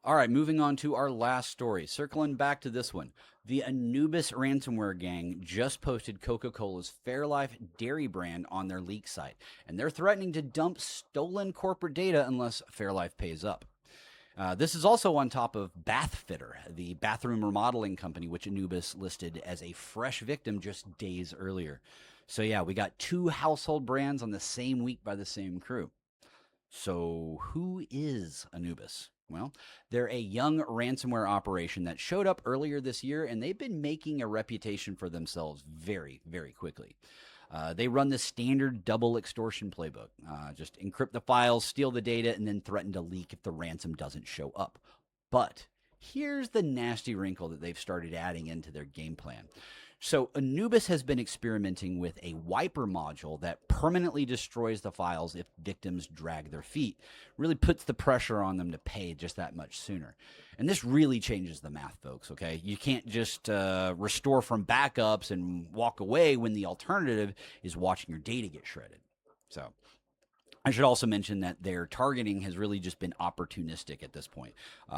All right, moving on to our last story. Circling back to this one. The Anubis ransomware gang just posted Coca-Cola's Fairlife dairy brand on their leak site, and they're threatening to dump stolen corporate data unless Fairlife pays up. This is also on top of Bathfitter, the bathroom remodeling company, which Anubis listed as a fresh victim just days earlier. So, yeah, we got two household brands on the same week by the same crew. So, who is Anubis? Well, they're a young ransomware operation that showed up earlier this year, and they've been making a reputation for themselves very, very quickly. They run the standard double extortion playbook. Just encrypt the files, steal the data, and then threaten to leak if the ransom doesn't show up. But here's the nasty wrinkle that they've started adding into their game plan. So Anubis has been experimenting with a wiper module that permanently destroys the files if victims drag their feet. Really puts the pressure on them to pay just that much sooner. And this really changes the math, folks, okay? You can't just restore from backups and walk away when the alternative is watching your data get shredded. So I should also mention that their targeting has really just been opportunistic at this point.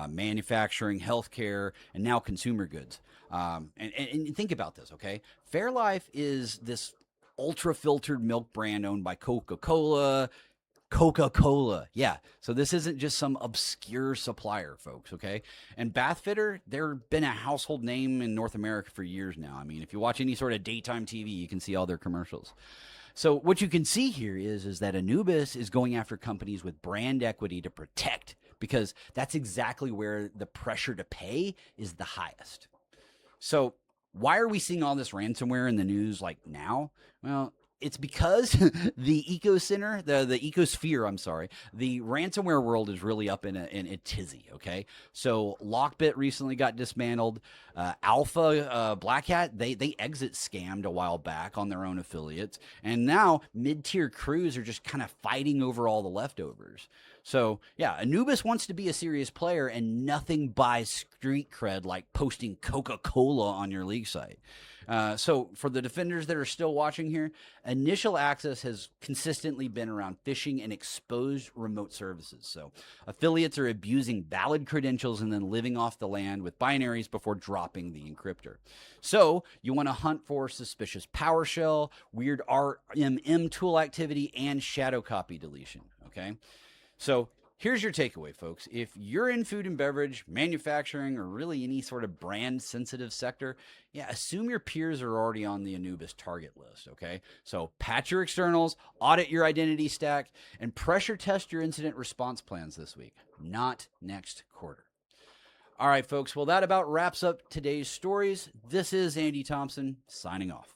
Manufacturing, healthcare, and now consumer goods. And think about this, okay? Fairlife is this ultra filtered milk brand owned by Coca-Cola. Coca-Cola. Yeah. So this isn't just some obscure supplier, folks, okay? And Bathfitter, they've been a household name in North America for years now. I mean, if you watch any sort of daytime TV, you can see all their commercials. So what you can see here is that Anubis is going after companies with brand equity to protect, because that's exactly where the pressure to pay is the highest. So why are we seeing all this ransomware in the news like now? Well, it's because the ecosphere, I'm sorry, the ransomware world is really up in a tizzy, okay? So Lockbit recently got dismantled. Alpha Black Hat, they exit scammed a while back on their own affiliates. And now mid-tier crews are just kind of fighting over all the leftovers. So, yeah, Anubis wants to be a serious player, and nothing buys street cred like posting Coca-Cola on your league site. So, for the defenders that are still watching here, initial access has consistently been around phishing and exposed remote services. So, affiliates are abusing valid credentials and then living off the land with binaries before dropping the encryptor. So, you want to hunt for suspicious PowerShell, weird RMM tool activity, and shadow copy deletion. Okay. So here's your takeaway, folks. If you're in food and beverage, manufacturing, or really any sort of brand sensitive sector, yeah, assume your peers are already on the Anubis target list, okay? So patch your externals, audit your identity stack, and pressure test your incident response plans this week, not next quarter. All right, folks. Well, that about wraps up today's stories. This is Andy Thompson signing off.